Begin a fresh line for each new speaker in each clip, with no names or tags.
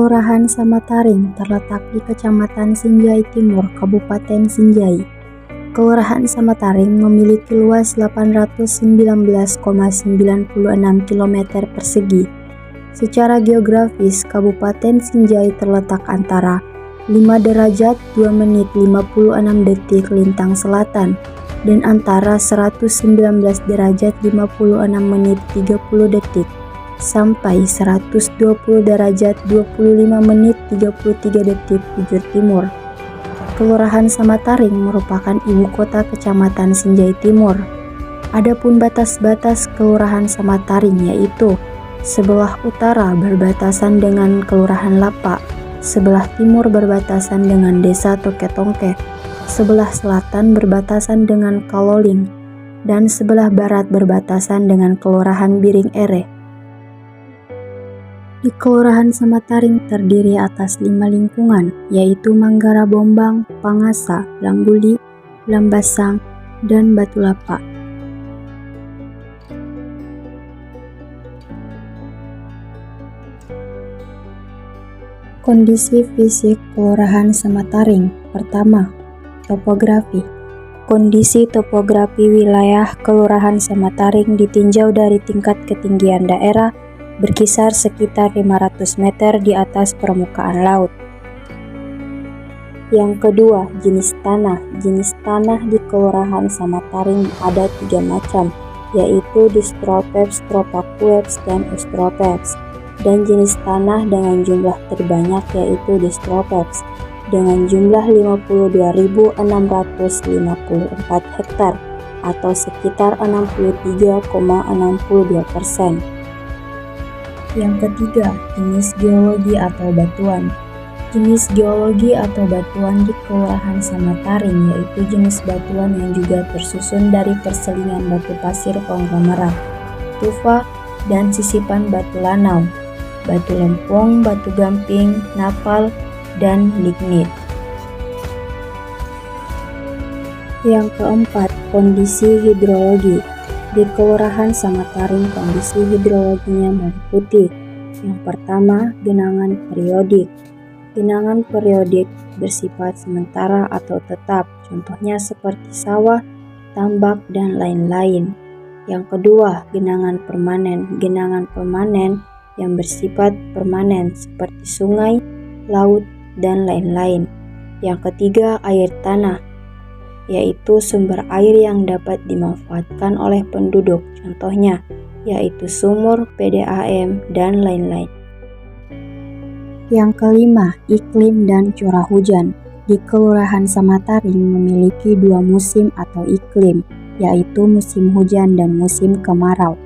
Kelurahan Samataring terletak di Kecamatan Sinjai Timur, Kabupaten Sinjai. Kelurahan Samataring memiliki luas 819,96 km persegi. Secara geografis, Kabupaten Sinjai terletak antara 5 derajat 2 menit 56 detik lintang selatan dan antara 119 derajat 56 menit 30 detik sampai 120 derajat 25 menit 33 detik bujur timur. Kelurahan Samataring merupakan ibu kota Kecamatan Sinjai Timur. Adapun batas-batas Kelurahan Samataring yaitu sebelah utara berbatasan dengan Kelurahan Lapa, sebelah timur berbatasan dengan Desa Toketongke, sebelah selatan berbatasan dengan Kaloling, dan sebelah barat berbatasan dengan Kelurahan Biring Ere. Di Kelurahan Samataring terdiri atas 5 lingkungan, yaitu Manggara Bombang, Pangasa, Langguli, Lambasang, dan Batu Lapa. Kondisi fisik Kelurahan Samataring. Pertama, topografi. Kondisi topografi wilayah Kelurahan Samataring ditinjau dari tingkat ketinggian daerah berkisar sekitar 500 meter di atas permukaan laut. Yang kedua, jenis tanah. Jenis tanah di Kelurahan Samataring ada 3 macam, yaitu Distropes, Tropaqueps, dan Austropeps. Dan jenis tanah dengan jumlah terbanyak yaitu Distropes dengan jumlah 52.654 hektar atau sekitar 63,62%. Yang ketiga, jenis geologi atau batuan. Jenis geologi atau batuan di Kelurahan Samataring yaitu jenis batuan yang juga tersusun dari perselingan batu pasir konglomerat, tufa, dan sisipan batu lanau, batu lempung, batu gamping, napal, dan lignit. Yang keempat, kondisi hidrologi. Di Kelurahan Samataring kondisi hidrologinya meliputi: yang pertama, genangan periodik. Genangan periodik bersifat sementara atau tetap, contohnya seperti sawah, tambak, dan lain-lain. Yang kedua, genangan permanen. Genangan permanen yang bersifat permanen seperti sungai, laut, dan lain-lain. Yang ketiga, air tanah, yaitu sumber air yang dapat dimanfaatkan oleh penduduk, contohnya yaitu sumur, PDAM, dan lain-lain. Yang kelima, iklim dan curah hujan. Di Kelurahan Samataring memiliki 2 musim atau iklim, yaitu musim hujan dan musim kemarau.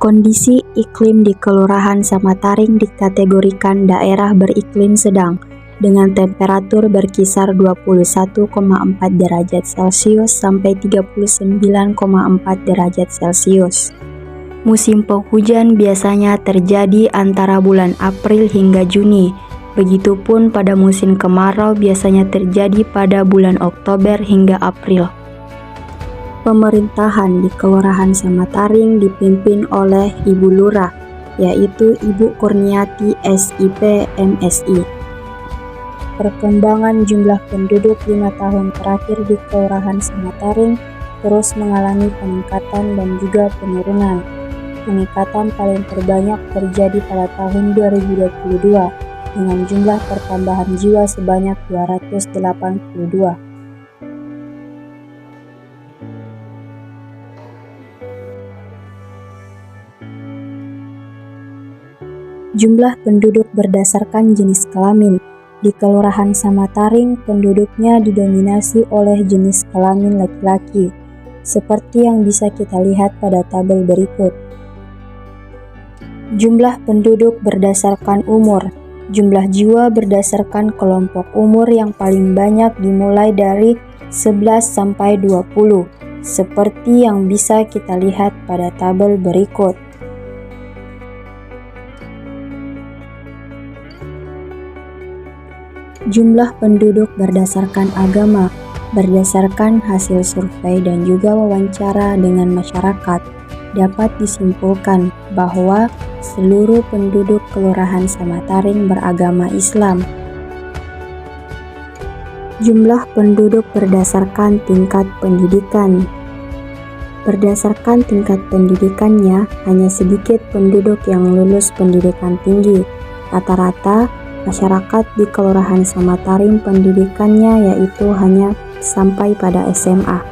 Kondisi iklim di Kelurahan Samataring dikategorikan daerah beriklim sedang, dengan temperatur berkisar 21,4 derajat Celcius sampai 39,4 derajat Celcius. Musim penghujan biasanya terjadi antara bulan April hingga Juni. Begitupun pada musim kemarau biasanya terjadi pada bulan Oktober hingga April. Pemerintahan di Kelurahan Samataring dipimpin oleh Ibu Lurah, yaitu Ibu Kurniati SIP MSI. Perkembangan jumlah penduduk 5 tahun terakhir di Kelurahan Samataring terus mengalami peningkatan dan juga penurunan. Peningkatan paling terbanyak terjadi pada tahun 2022 dengan jumlah pertambahan jiwa sebanyak 282. Jumlah penduduk berdasarkan jenis kelamin. Di Kelurahan Samataring, penduduknya didominasi oleh jenis kelamin laki-laki, seperti yang bisa kita lihat pada tabel berikut. Jumlah penduduk berdasarkan umur. Jumlah jiwa berdasarkan kelompok umur yang paling banyak dimulai dari 11 sampai 20, seperti yang bisa kita lihat pada tabel berikut. Jumlah penduduk berdasarkan agama. Berdasarkan hasil survei dan juga wawancara dengan masyarakat, dapat disimpulkan bahwa seluruh penduduk Kelurahan Samataring beragama Islam. Jumlah penduduk berdasarkan tingkat pendidikan. Berdasarkan tingkat pendidikannya, hanya sedikit penduduk yang lulus pendidikan tinggi. Rata-rata masyarakat di Kelurahan Samataring pendidikannya yaitu hanya sampai pada SMA.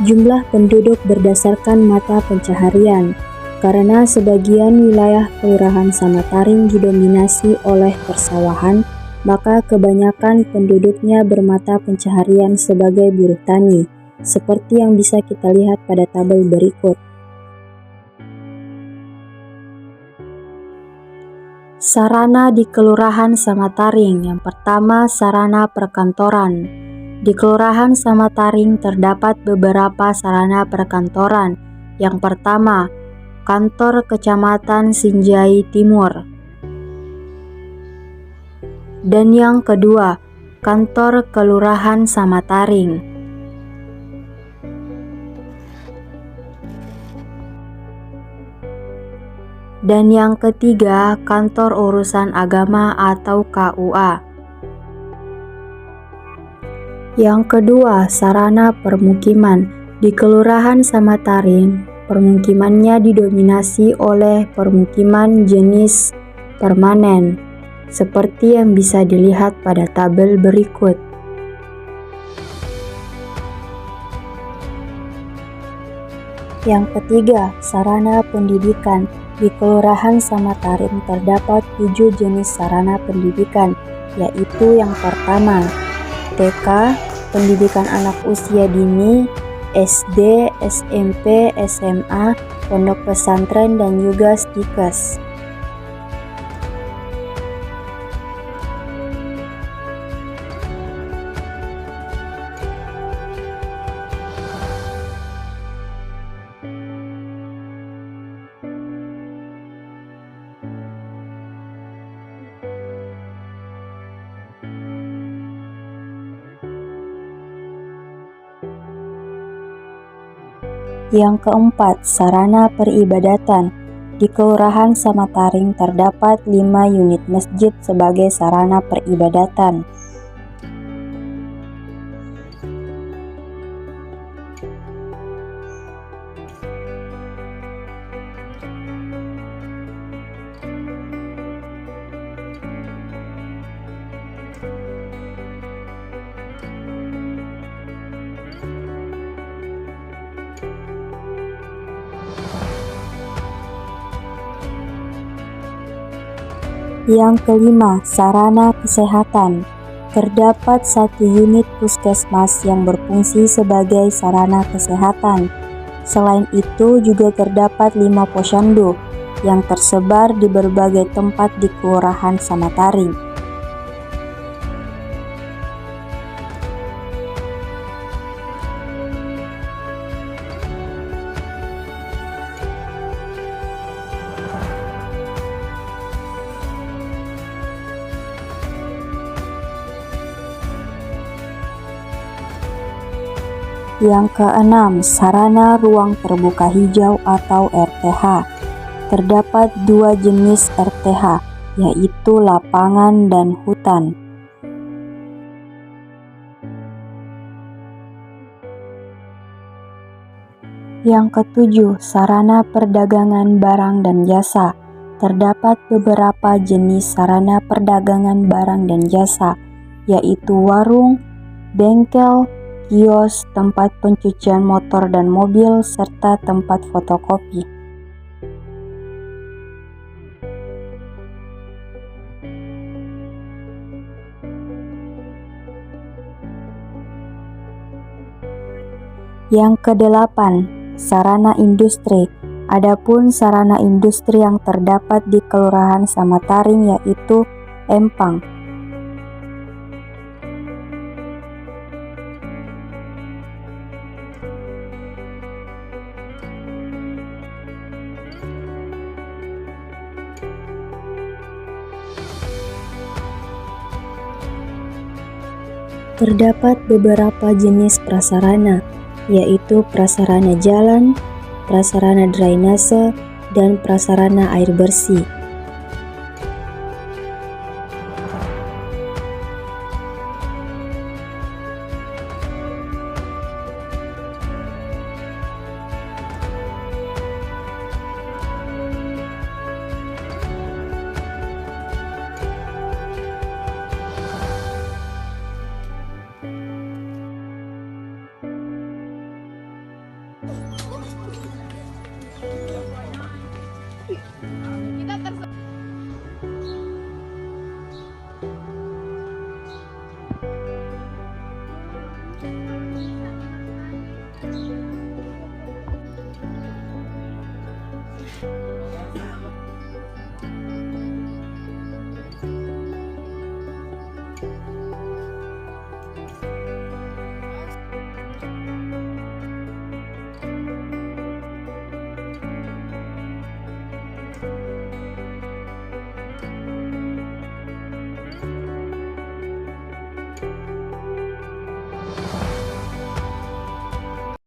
Jumlah penduduk berdasarkan mata pencaharian. Karena sebagian wilayah Kelurahan Samataring didominasi oleh persawahan, maka kebanyakan penduduknya bermata pencaharian sebagai buruh tani, seperti yang bisa kita lihat pada tabel berikut. Sarana di Kelurahan Samataring. Yang pertama, sarana perkantoran. Di Kelurahan Samataring terdapat beberapa sarana perkantoran. Yang pertama, Kantor Kecamatan Sinjai Timur. Dan yang kedua, Kantor Kelurahan Samataring. Dan yang ketiga, Kantor Urusan Agama atau KUA. Yang kedua, sarana permukiman. Di Kelurahan Samataring, permukimannya didominasi oleh permukiman jenis permanen, seperti yang bisa dilihat pada tabel berikut. Yang ketiga, sarana pendidikan. Di Kelurahan Samataring terdapat 7 jenis sarana pendidikan, yaitu yang pertama, TK, pendidikan anak usia dini, SD, SMP, SMA, pondok pesantren, dan juga stikes. Yang keempat, sarana peribadatan. Di Kelurahan Samataring terdapat 5 unit masjid sebagai sarana peribadatan. Yang kelima, sarana kesehatan. Terdapat 1 unit puskesmas yang berfungsi sebagai sarana kesehatan. Selain itu juga terdapat 5 posyandu yang tersebar di berbagai tempat di Kelurahan Samataring. Yang keenam, sarana ruang terbuka hijau atau RTH. Terdapat 2 jenis RTH, yaitu lapangan dan hutan. Yang ketujuh, sarana perdagangan barang dan jasa. Terdapat beberapa jenis sarana perdagangan barang dan jasa, yaitu warung, bengkel, kios, tempat pencucian motor dan mobil, serta tempat fotokopi. Yang kedelapan, sarana industri. Adapun sarana industri yang terdapat di Kelurahan Samataring yaitu empang. Terdapat beberapa jenis prasarana, yaitu prasarana jalan, prasarana drainase, dan prasarana air bersih.